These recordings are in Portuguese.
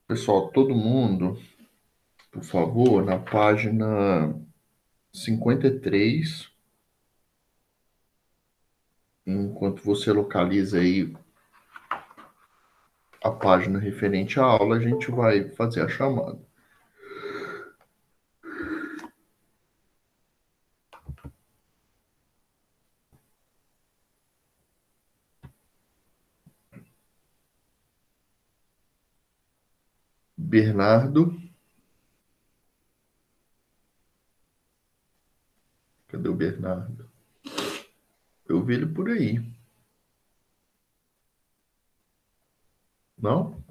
Pessoal, todo mundo, por favor, na página 53, enquanto você localiza aí a página referente à aula, a gente vai fazer a chamada. Bernardo, cadê o Bernardo? Eu vi ele por aí. Não?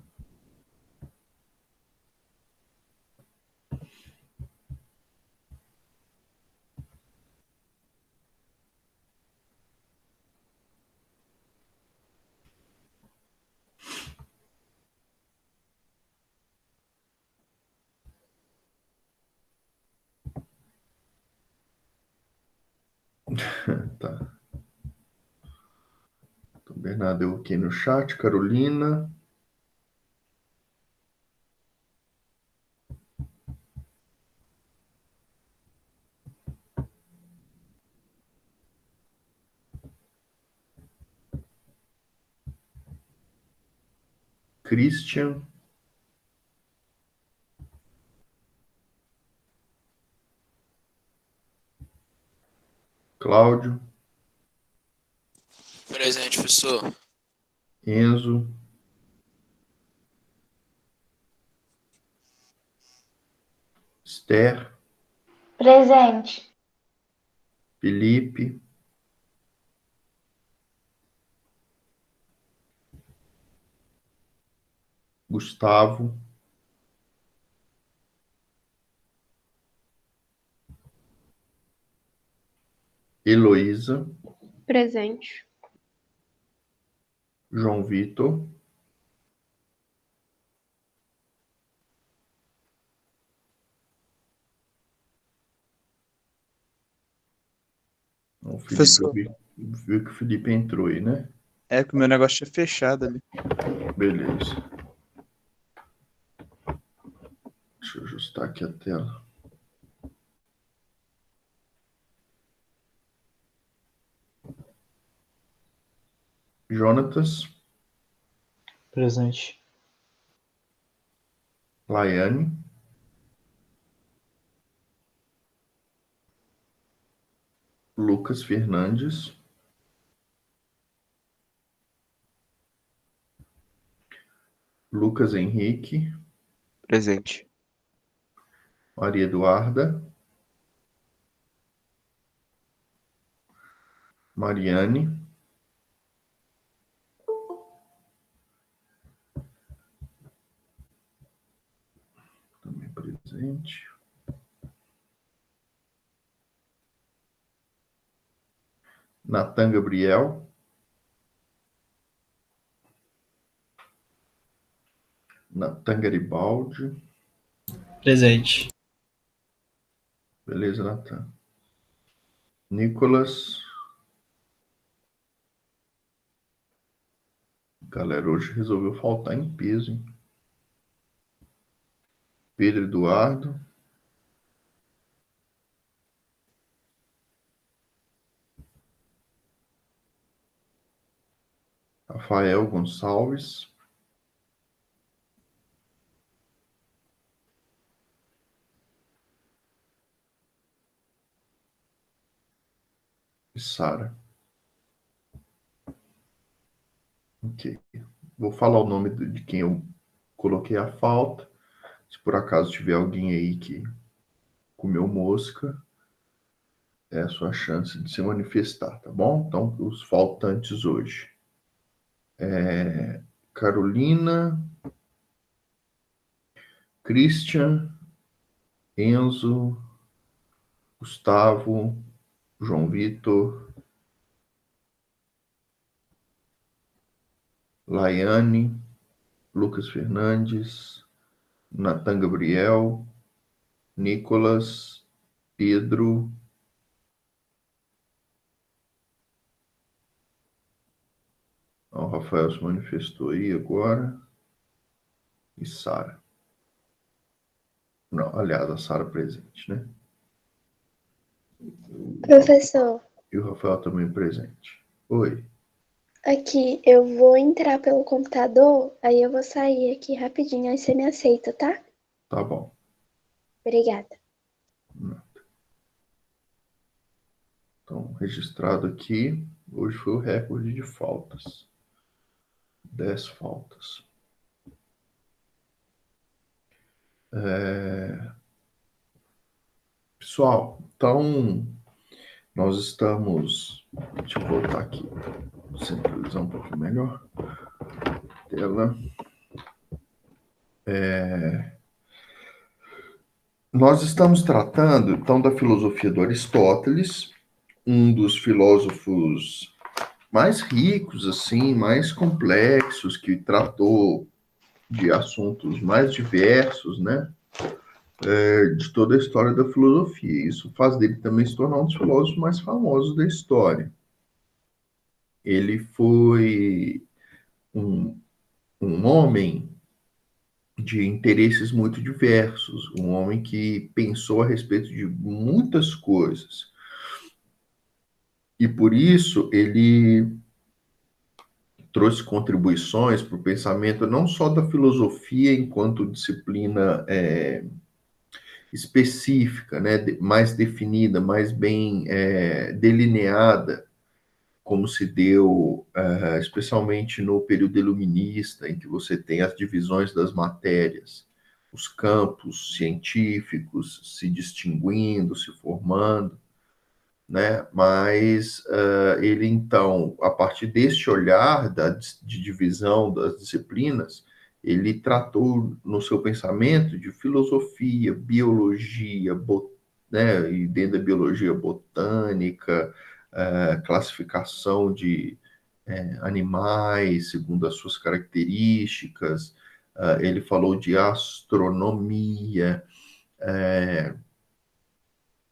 Tá. Então, Bernardo, eu aqui no chat. Carolina, Christian, Cláudio, Presente, professor. Enzo, Esther, Presente. Felipe, Gustavo, Heloísa, Presente. João Vitor, o Felipe, eu Professor, vi que o Felipe entrou aí, né? é que o meu negócio tinha fechado ali. Beleza. Deixa eu ajustar aqui a tela. Jonatas, Presente. Laiane, Lucas Fernandes, Lucas Henrique, Presente. Maria Eduarda, Mariane, também presente. Natan Gabriel, Natan Garibaldi. Presente. Beleza, Natan. Nicolas. Galera, hoje resolveu faltar em peso, hein? Pedro Eduardo, Rafael Gonçalves, e Sara. Ok. Vou falar o nome de quem eu coloquei a falta. Se por acaso tiver alguém aí que comeu mosca, é a sua chance de se manifestar, tá bom? Então, os faltantes hoje. Carolina, Christian, Enzo, Gustavo, João Vitor, Laiane, Lucas Fernandes, Natan Gabriel, Nicolas, Pedro, o Rafael se manifestou aí agora, e Sara. Não, aliás, a Sara presente, né? Professor, E o Rafael também presente. Oi, aqui eu vou entrar pelo computador, aí eu vou sair aqui rapidinho, aí você me aceita, tá? tá bom. Obrigada. Então, registrado aqui, hoje foi o recorde de faltas. 10 faltas. Pessoal, então, nós estamos... Deixa eu voltar aqui, centralizar um pouquinho melhor. Tela. Nós estamos tratando, então, da filosofia do Aristóteles, um dos filósofos mais ricos, assim, mais complexos, que tratou de assuntos mais diversos, né, de toda a história da filosofia. Isso faz dele também se tornar um dos filósofos mais famosos da história. Ele foi um, um homem de interesses muito diversos, um homem que pensou a respeito de muitas coisas. E por isso ele trouxe contribuições para o pensamento não só da filosofia enquanto disciplina específica, né, mais definida, mais bem delineada, como se deu especialmente no período iluminista, em que você tem as divisões das matérias, os campos científicos se distinguindo, se formando, né? Mas ele, então, a partir deste olhar de divisão das disciplinas, ele tratou no seu pensamento de filosofia, biologia, né? E dentro da biologia botânica, classificação de animais segundo as suas características, ele falou de astronomia,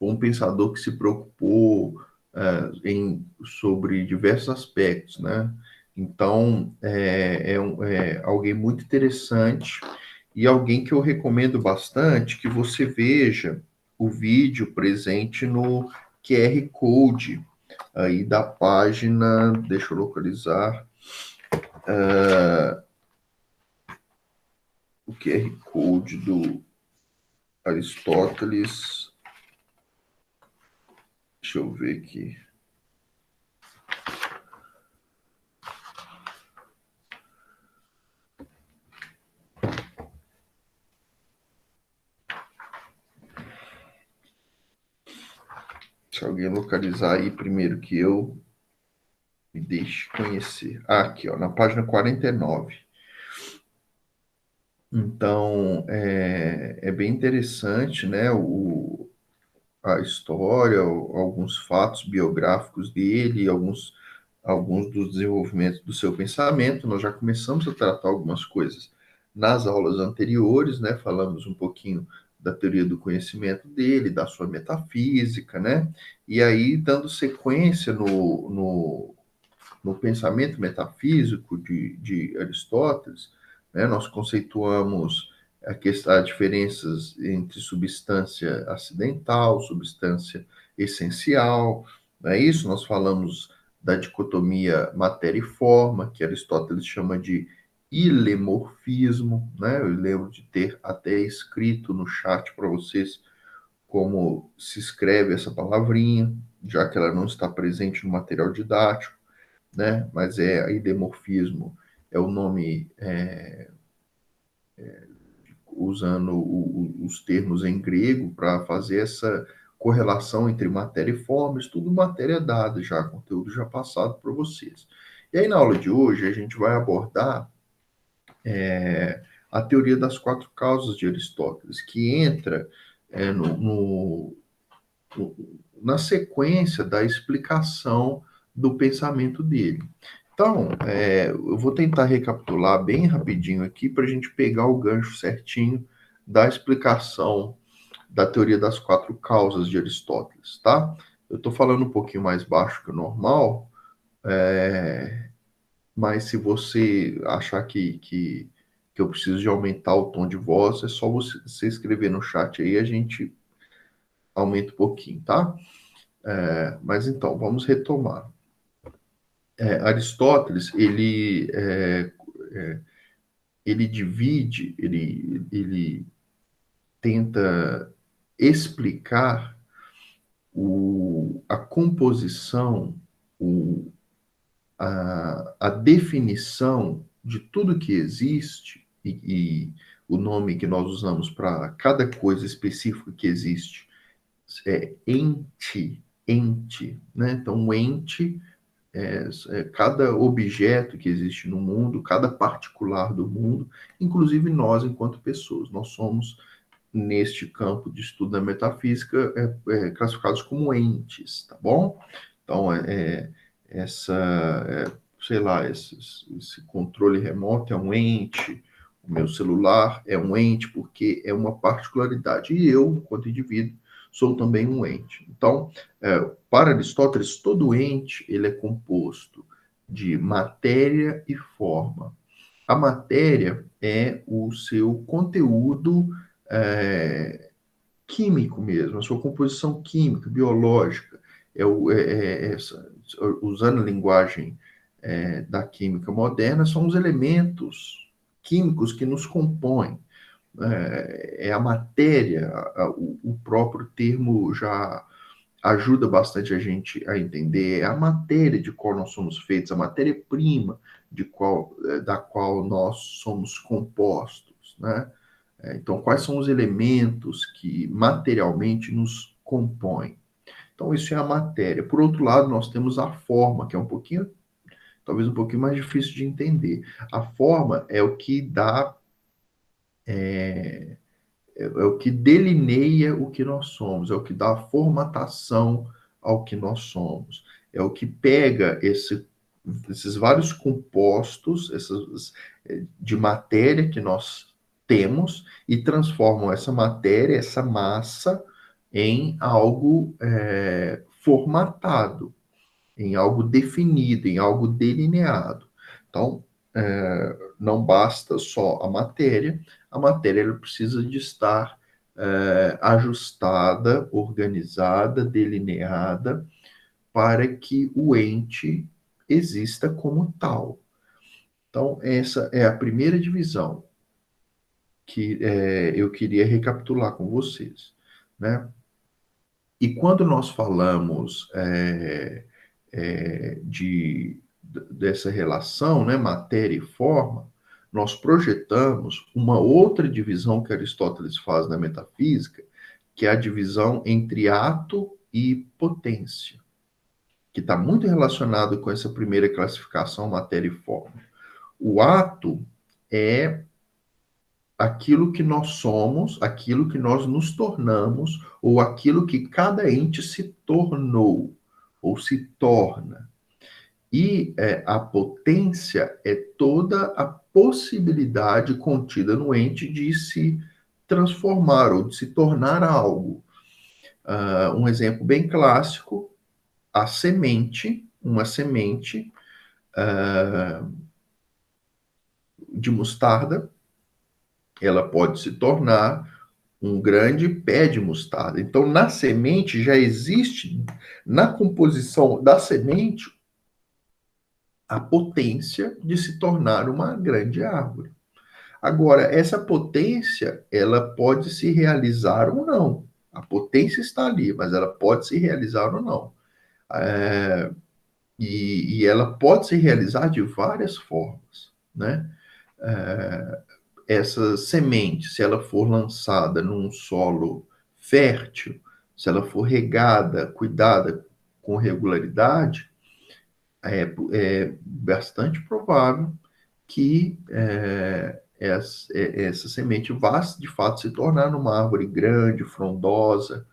um pensador que se preocupou sobre diversos aspectos, né? Então, é alguém muito interessante e alguém que eu recomendo bastante que você veja o vídeo presente no QR Code aí da página, deixa eu localizar, o QR Code do Aristóteles, deixa eu ver aqui. Se alguém localizar aí primeiro que eu, me deixe conhecer. Ah, aqui, ó, na página 49. Então, é bem interessante, né, a história, alguns fatos biográficos dele, alguns dos desenvolvimentos do seu pensamento. Nós já começamos a tratar algumas coisas nas aulas anteriores, né, falamos um pouquinho da teoria do conhecimento dele, da sua metafísica, né, e aí, dando sequência no pensamento metafísico de Aristóteles, né, nós conceituamos as diferenças entre substância acidental, substância essencial, não é isso? Nós falamos da dicotomia matéria e forma, que Aristóteles chama de ilemorfismo, né? Eu lembro de ter até escrito no chat para vocês como se escreve essa palavrinha, já que ela não está presente no material didático, né? Mas idemorfismo é o nome usando os termos em grego para fazer essa correlação entre matéria e forma, isso tudo matéria dada já, conteúdo já passado para vocês. E aí na aula de hoje a gente vai abordar a teoria das quatro causas de Aristóteles, que entra é, no, no, na sequência da explicação do pensamento dele. Então, eu vou tentar recapitular bem rapidinho aqui para a gente pegar o gancho certinho da explicação da teoria das quatro causas de Aristóteles, tá? Eu estou falando um pouquinho mais baixo que o normal, mas se você achar que que eu preciso de aumentar o tom de voz, é só você escrever no chat aí, a gente aumenta um pouquinho, tá? Mas então, vamos retomar. Aristóteles, ele divide, ele tenta explicar a composição, a definição de tudo que existe, e o nome que nós usamos para cada coisa específica que existe é ente, né? Então, o ente cada objeto que existe no mundo, cada particular do mundo, inclusive nós, enquanto pessoas. Nós somos, neste campo de estudo da metafísica, classificados como entes, tá bom? Então, sei lá, esse controle remoto é um ente, o meu celular é um ente, porque é uma particularidade. E eu, enquanto indivíduo, sou também um ente. Então, para Aristóteles, todo ente ele é composto de matéria e forma. A matéria é o seu conteúdo químico mesmo, a sua composição química, biológica. Usando a linguagem da química moderna, são os elementos químicos que nos compõem. A matéria, o próprio termo já ajuda bastante a gente a entender a matéria de qual nós somos feitos, a matéria-prima da qual nós somos compostos, né? Então, quais são os elementos que materialmente nos compõem? Então, isso é a matéria. Por outro lado, nós temos a forma, que é talvez um pouquinho mais difícil de entender. A forma é o que dá é o que delineia o que nós somos, é o que dá formatação ao que nós somos, é o que pega esses vários compostos de matéria que nós temos e transformam essa matéria, essa massa, em algo formatado, em algo definido, em algo delineado. Então, não basta só a matéria ela precisa de estar ajustada, organizada, delineada, para que o ente exista como tal. Então, essa é a primeira divisão que eu queria recapitular com vocês, né? E quando nós falamos dessa relação, né, matéria e forma, nós projetamos uma outra divisão que Aristóteles faz na metafísica, que é a divisão entre ato e potência, que está muito relacionado com essa primeira classificação, matéria e forma. O ato é aquilo que nós somos, aquilo que nós nos tornamos, ou aquilo que cada ente se tornou, ou se torna. E a potência é toda a possibilidade contida no ente de se transformar ou de se tornar algo. Um exemplo bem clássico, uma semente de mostarda, ela pode se tornar um grande pé de mostarda. Então, na semente já existe, na composição da semente, a potência de se tornar uma grande árvore. Agora, essa potência, ela pode se realizar ou não. A potência está ali, mas ela pode se realizar ou não. E ela pode se realizar de várias formas, né? Essa semente, se ela for lançada num solo fértil, se ela for regada, cuidada com regularidade, é bastante provável que essa semente vá, de fato, se tornar uma árvore grande, frondosa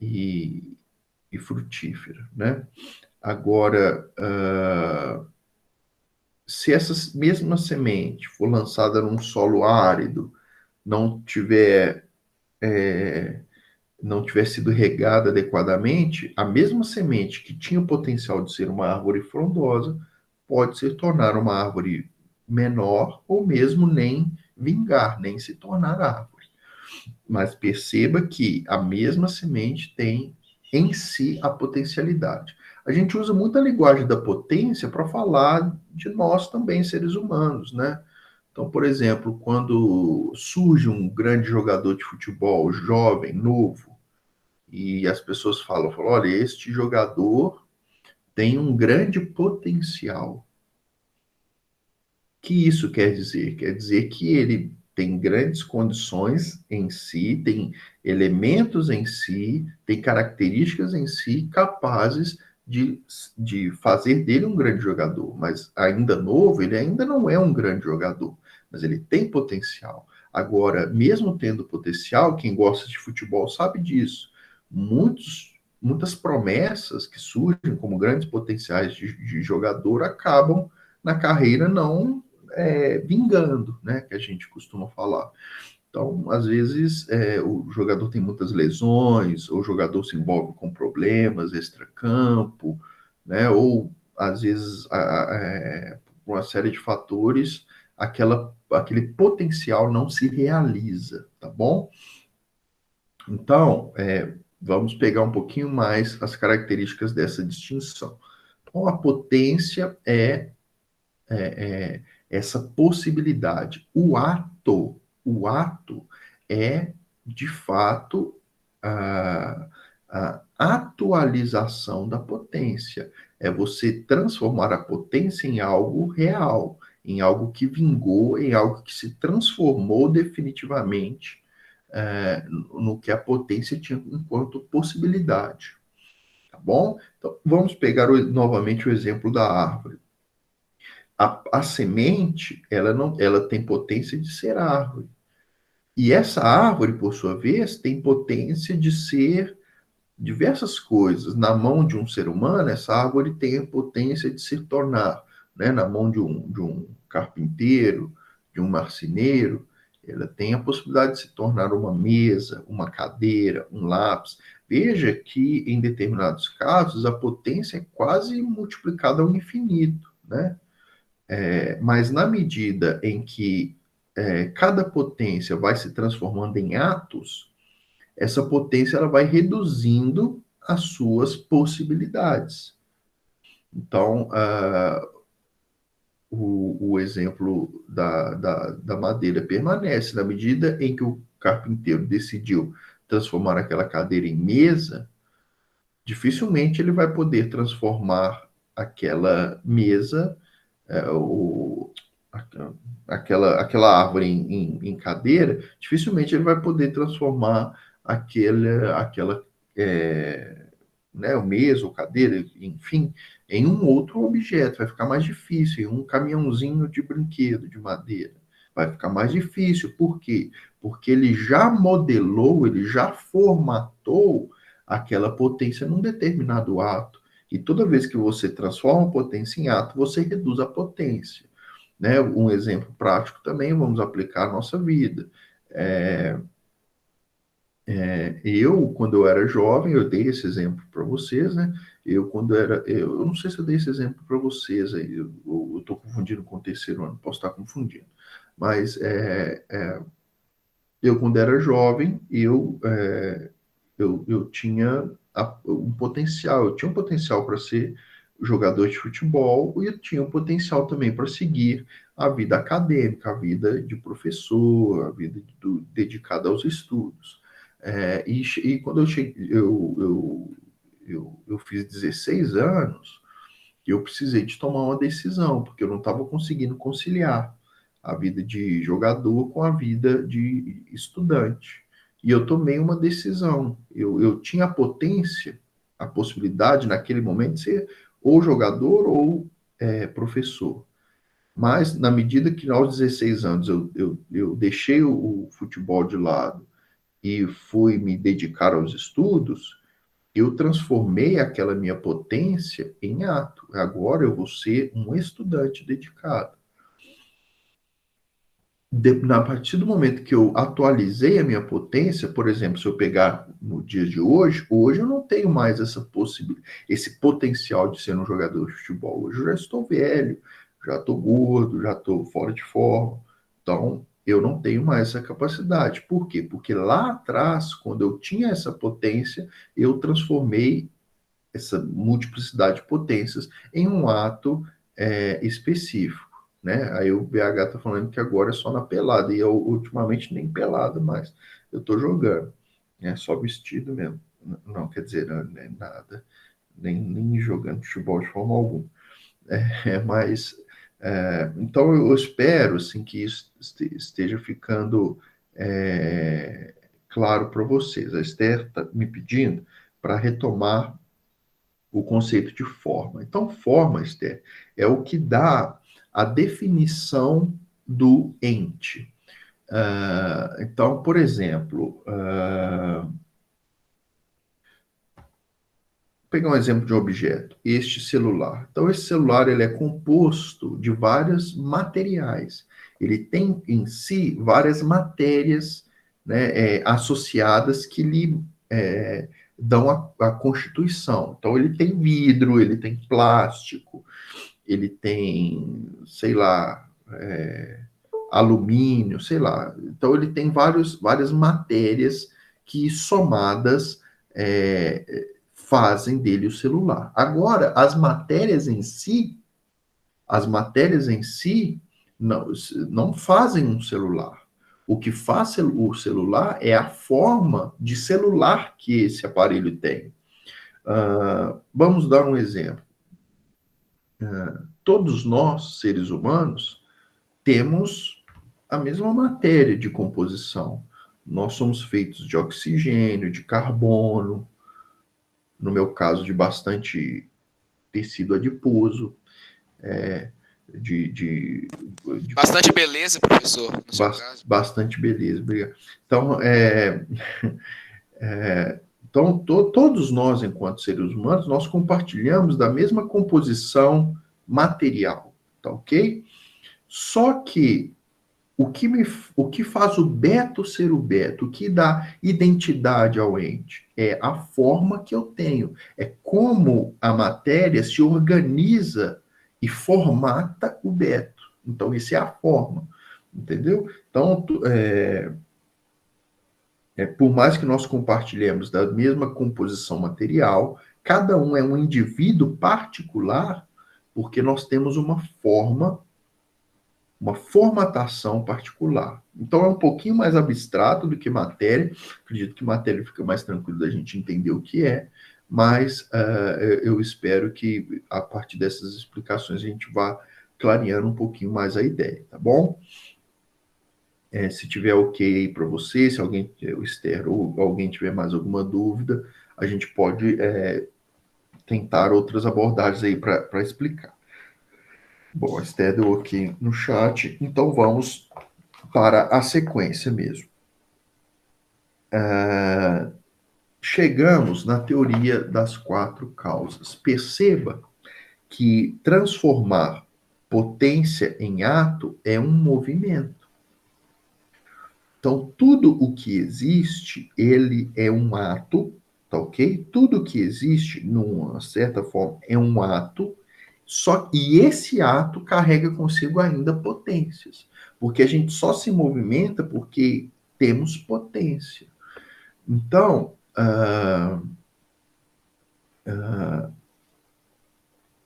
e frutífera, né? Agora, se essa mesma semente for lançada num solo árido, não tiver sido regada adequadamente, a mesma semente que tinha o potencial de ser uma árvore frondosa pode se tornar uma árvore menor, ou mesmo nem vingar, nem se tornar árvore. Mas perceba que a mesma semente tem em si a potencialidade. A gente usa muito a linguagem da potência para falar de nós também, seres humanos, né? Então, por exemplo, quando surge um grande jogador de futebol, jovem, novo, e as pessoas falam, olha, este jogador tem um grande potencial. O que isso quer dizer? Quer dizer que ele tem grandes condições em si, tem elementos em si, tem características em si capazes de fazer dele um grande jogador. Mas ainda novo, ele ainda não é um grande jogador, mas ele tem potencial. Agora, mesmo tendo potencial, quem gosta de futebol sabe disso. Muitas promessas que surgem como grandes potenciais de jogador acabam na carreira não vingando, né, que a gente costuma falar. Então, às vezes, o jogador tem muitas lesões, ou o jogador se envolve com problemas extracampo, né, ou, às vezes, por uma série de fatores, aquele potencial não se realiza, tá bom? Então, vamos pegar um pouquinho mais as características dessa distinção. Então, a potência é essa possibilidade. O ato é, de fato, a atualização da potência. É você transformar a potência em algo real, em algo que vingou, em algo que se transformou definitivamente no que a potência tinha enquanto possibilidade. Tá bom? Então, vamos pegar novamente o exemplo da árvore. A semente, ela tem potência de ser árvore. E essa árvore, por sua vez, tem potência de ser diversas coisas. Na mão de um ser humano, essa árvore tem a potência de se tornar, né, na mão de um carpinteiro, de um marceneiro, ela tem a possibilidade de se tornar uma mesa, uma cadeira, um lápis. Veja que, em determinados casos, a potência é quase multiplicada ao infinito, né? Mas na medida em que cada potência vai se transformando em atos, essa potência ela vai reduzindo as suas possibilidades. Então, o exemplo da madeira permanece. Na medida em que o carpinteiro decidiu transformar aquela cadeira em mesa, dificilmente ele vai poder transformar aquela mesa, aquela árvore em cadeira, dificilmente ele vai poder transformar aquela né, o mesa ou cadeira, enfim, em um outro objeto. Vai ficar mais difícil, em um caminhãozinho de brinquedo de madeira. Vai ficar mais difícil. Por quê? Porque ele já modelou, ele já formatou aquela potência num determinado ato. E toda vez que você transforma a potência em ato, você reduz a potência. Né? Um exemplo prático também vamos aplicar à nossa vida. Quando eu era jovem, eu dei esse exemplo para vocês, né? Eu não sei se eu dei esse exemplo para vocês aí, eu estou confundindo com o terceiro ano, posso estar confundindo. Mas eu, quando era jovem, eu tinha um potencial, eu tinha um potencial para ser jogador de futebol e eu tinha um potencial também para seguir a vida acadêmica, a vida de professor, a vida dedicada aos estudos. E quando eu fiz 16 anos, eu precisei de tomar uma decisão, porque eu não estava conseguindo conciliar a vida de jogador com a vida de estudante. E eu tomei uma decisão. Eu tinha a potência, a possibilidade naquele momento de ser ou jogador ou professor. Mas, na medida que aos 16 anos eu deixei o futebol de lado e fui me dedicar aos estudos, eu transformei aquela minha potência em ato. Agora eu vou ser um estudante dedicado. A partir do momento que eu atualizei a minha potência, por exemplo, se eu pegar no dia de hoje eu não tenho mais esse potencial de ser um jogador de futebol. Hoje eu já estou velho, já estou gordo, já estou fora de forma. Então, eu não tenho mais essa capacidade. Por quê? Porque lá atrás, quando eu tinha essa potência, eu transformei essa multiplicidade de potências em um ato específico, né? Aí o BH está falando que agora é só na pelada, e eu ultimamente nem pelada mais. Eu estou jogando, né? Só vestido mesmo. Não, quer dizer, não, nem nada, nem jogando futebol de forma alguma. Mas, então eu espero assim, que isso esteja ficando claro para vocês. A Esther está me pedindo para retomar o conceito de forma. Então, forma, Esther, é o que dá a definição do ente. Então, por exemplo, vou pegar um exemplo de um objeto, este celular. Então, esse celular ele é composto de vários materiais. Ele tem em si várias matérias, né, associadas que lhe dão a constituição. Então, ele tem vidro, ele tem plástico, ele tem, sei lá, alumínio, sei lá. Então, ele tem várias matérias que, somadas, fazem dele o celular. Agora, as matérias em si não fazem um celular. O que faz o celular é a forma de celular que esse aparelho tem. Vamos dar um exemplo. Todos nós, seres humanos, temos a mesma matéria de composição. Nós somos feitos de oxigênio, de carbono, no meu caso, de bastante tecido adiposo, de Bastante beleza, professor, no seu caso. Bastante beleza, obrigado. Então, todos nós, enquanto seres humanos, nós compartilhamos da mesma composição material, tá ok? Só que o que faz o beto ser o beto, o que dá identidade ao ente, é a forma que eu tenho, é como a matéria se organiza e formata o beto. Então, isso é a forma, entendeu? Então, por mais que nós compartilhemos da mesma composição material, cada um é um indivíduo particular, porque nós temos uma formatação particular. Então é um pouquinho mais abstrato do que matéria. Acredito que matéria fica mais tranquilo da gente entender o que é, mas eu espero que a partir dessas explicações a gente vá clareando um pouquinho mais a ideia, tá bom? Se tiver ok para você, se alguém, o Esther ou alguém tiver mais alguma dúvida, a gente pode tentar outras abordagens aí para explicar. Bom, a Esther deu ok no chat, então vamos para a sequência mesmo. Chegamos na teoria das 4 causas. Perceba que transformar potência em ato é um movimento. Então, tudo o que existe, ele é um ato, tá ok? Tudo que existe, numa certa forma, é um ato, e esse ato carrega consigo ainda potências, porque a gente só se movimenta porque temos potência. Então,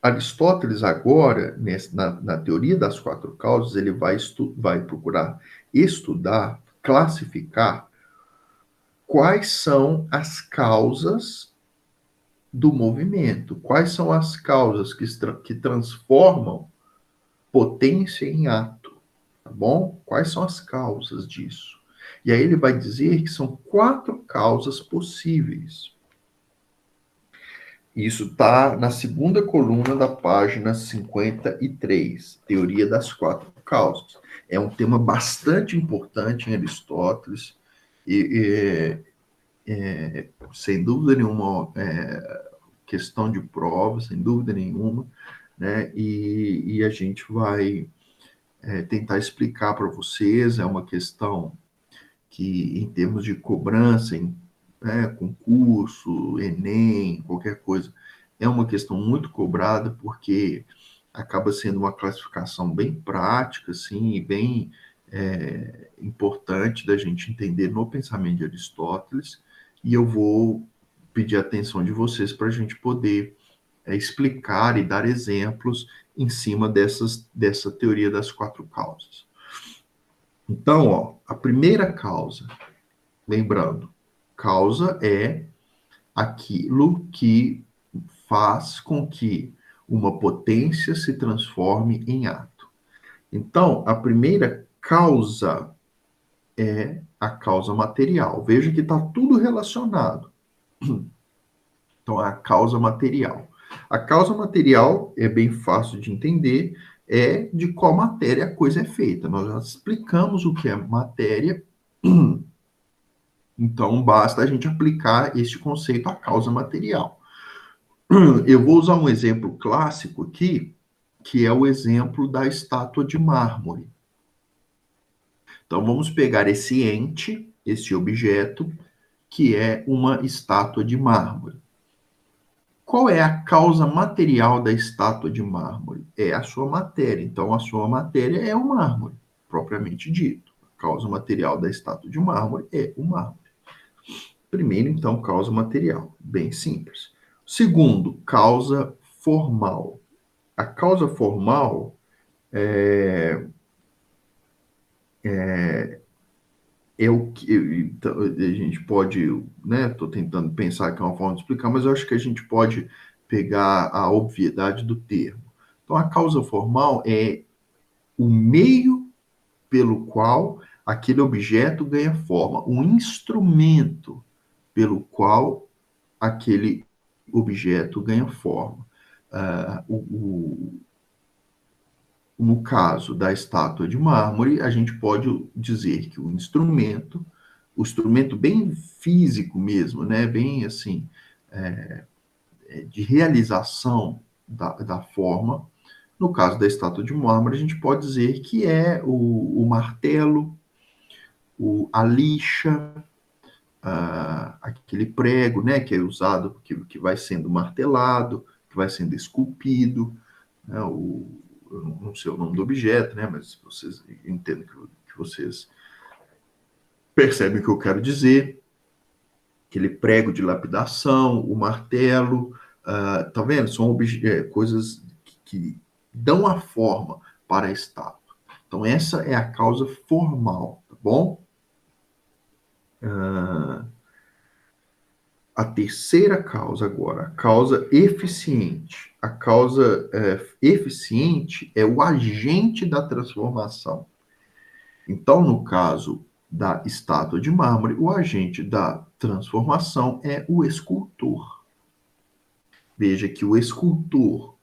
Aristóteles agora, na teoria das 4 causas, ele vai procurar estudar, classificar quais são as causas do movimento, quais são as causas que transformam potência em ato, tá bom? Quais são as causas disso? E aí ele vai dizer que são 4 causas possíveis. Isso está na segunda coluna da página 53, Teoria das 4 causas. É um tema bastante importante em Aristóteles, sem dúvida nenhuma, questão de prova, sem dúvida nenhuma, né? E a gente vai tentar explicar para vocês, é uma questão que, em termos de cobrança, concurso, Enem, qualquer coisa, é uma questão muito cobrada, porque acaba sendo uma classificação bem prática, assim, e bem importante da gente entender no pensamento de Aristóteles, e eu vou pedir a atenção de vocês para a gente poder explicar e dar exemplos em cima dessa teoria das quatro causas. Então, ó, a primeira causa, lembrando, causa é aquilo que faz com que uma potência se transforme em ato. Então, a primeira causa é a causa material. Veja que está tudo relacionado. Então, a causa material. A causa material é bem fácil de entender, é de qual matéria a coisa é feita. Nós já explicamos o que é matéria, então basta a gente aplicar este conceito à causa material. Eu vou usar um exemplo clássico aqui, que é o exemplo da estátua de mármore. Então, vamos pegar esse ente, esse objeto, que é uma estátua de mármore. Qual é a causa material da estátua de mármore? É a sua matéria. Então, a sua matéria é o mármore, propriamente dito. A causa material da estátua de mármore é o mármore. Primeiro, então, causa material. Bem simples. Segundo, causa formal. A causa formal é o que então, a gente pode, né? Estou tentando pensar que é uma forma de explicar, mas eu acho que a gente pode pegar a obviedade do termo. Então, a causa formal é o meio pelo qual aquele objeto ganha forma, um instrumento pelo qual aquele objeto ganha forma. No caso da estátua de mármore, a gente pode dizer que o instrumento bem físico mesmo, né, bem assim, de realização da forma, no caso da estátua de mármore, a gente pode dizer que é o martelo, a lixa, aquele prego, né, que é usado, que vai sendo martelado, que vai sendo esculpido, né, eu não sei o nome do objeto, né, mas vocês entendem que vocês percebem o que eu quero dizer. Aquele prego de lapidação, o martelo, tá vendo? São coisas que dão a forma para a estátua. Então, essa é a causa formal, tá bom? A terceira causa agora, a causa eficiente. A causa eficiente é o agente da transformação. Então, no caso da estátua de mármore, o agente da transformação é o escultor. Veja que o escultor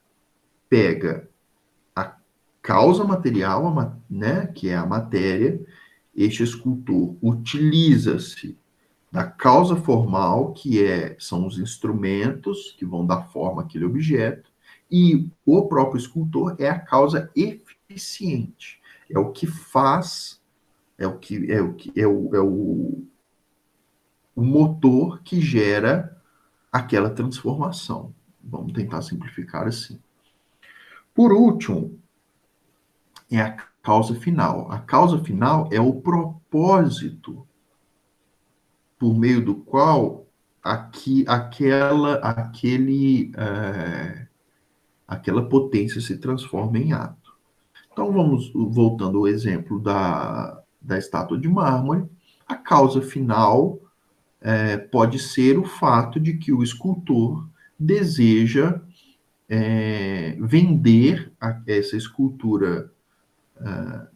pega a causa material, né, que é a matéria, este escultor utiliza-se da causa formal, que são os instrumentos que vão dar forma àquele objeto, e o próprio escultor é a causa eficiente. É o que faz, o motor que gera aquela transformação. Vamos tentar simplificar assim. Por último, é a causa final. A causa final é o propósito por meio do qual aquela potência se transforma em ato. Então, vamos voltando ao exemplo da estátua de mármore. A causa final pode ser o fato de que o escultor deseja vender essa escultura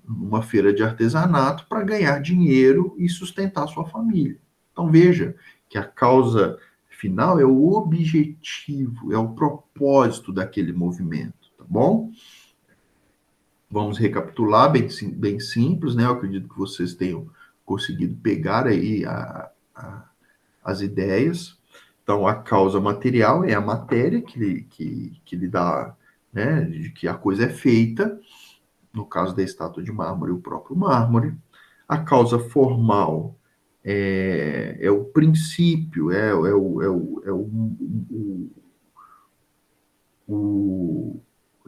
numa feira de artesanato para ganhar dinheiro e sustentar sua família. Então, veja que a causa final é o objetivo, é o propósito daquele movimento, tá bom? Vamos recapitular, bem simples, né? Eu acredito que vocês tenham conseguido pegar aí as ideias. Então, a causa material é a matéria que lhe dá, né, de que a coisa é feita. No caso da estátua de mármore, o próprio mármore. A causa formal é o princípio,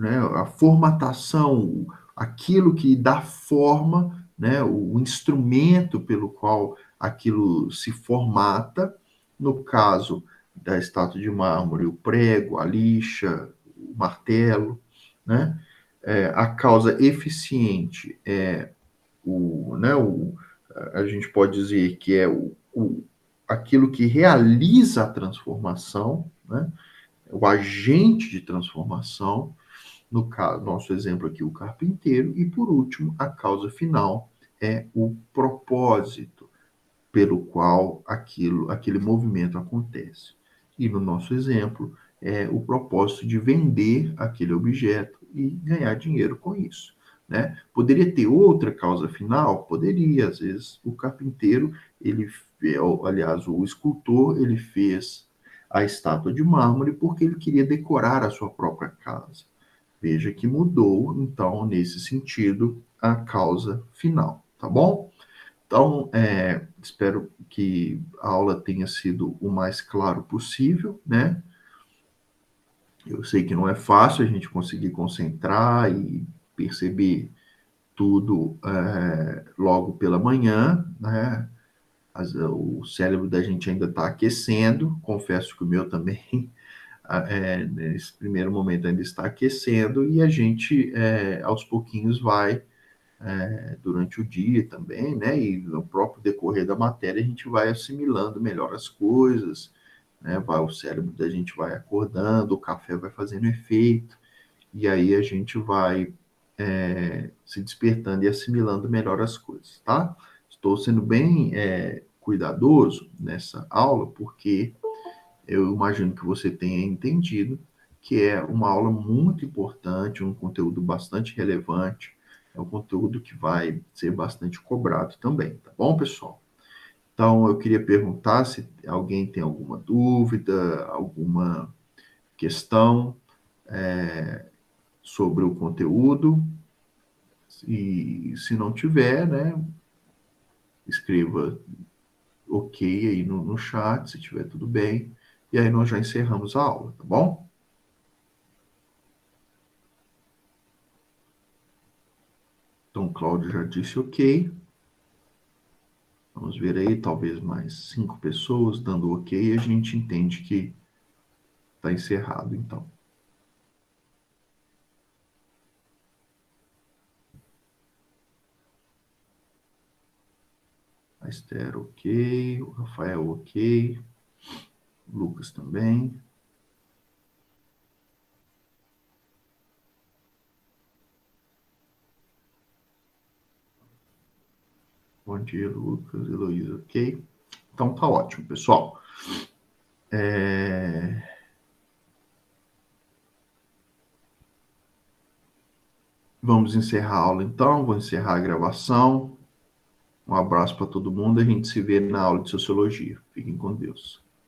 né, a formatação, aquilo que dá forma, né, o instrumento pelo qual aquilo se formata, no caso da estátua de mármore, o prego, a lixa, o martelo, né? A causa eficiente é a gente pode dizer que é aquilo que realiza a transformação, né? O agente de transformação, no caso, nosso exemplo aqui, o carpinteiro, e por último, a causa final é o propósito pelo qual aquele movimento acontece. E no nosso exemplo, é o propósito de vender aquele objeto e ganhar dinheiro com isso. Né? Poderia ter outra causa final? Poderia. Às vezes, o carpinteiro, aliás, o escultor, ele fez a estátua de mármore porque ele queria decorar a sua própria casa. Veja que mudou, então, nesse sentido, a causa final, tá bom? Então, espero que a aula tenha sido o mais claro possível, né? Eu sei que não é fácil a gente conseguir concentrar e perceber tudo logo pela manhã, né? O cérebro da gente ainda está aquecendo, confesso que o meu também, nesse primeiro momento, ainda está aquecendo, e a gente, aos pouquinhos, vai durante o dia também, né? E no próprio decorrer da matéria a gente vai assimilando melhor as coisas, né? O cérebro da gente vai acordando, o café vai fazendo efeito, e aí a gente vai se despertando e assimilando melhor as coisas, tá? Estou sendo bem cuidadoso nessa aula, porque eu imagino que você tenha entendido que é uma aula muito importante, um conteúdo bastante relevante, é um conteúdo que vai ser bastante cobrado também, tá bom, pessoal? Então, eu queria perguntar se alguém tem alguma dúvida, alguma questão sobre o conteúdo, e se não tiver, né, escreva ok aí no chat, se tiver tudo bem, e aí nós já encerramos a aula, tá bom? Então, Cláudio já disse ok. Vamos ver aí, talvez mais 5 pessoas dando ok, e a gente entende que está encerrado, então. A Esther, ok. O Rafael, ok. O Lucas também. Bom dia, Lucas. Heloísa, ok. Então, tá ótimo, pessoal. Vamos encerrar a aula, então. Vou encerrar a gravação. Um abraço para todo mundo. A gente se vê na aula de Sociologia. Fiquem com Deus.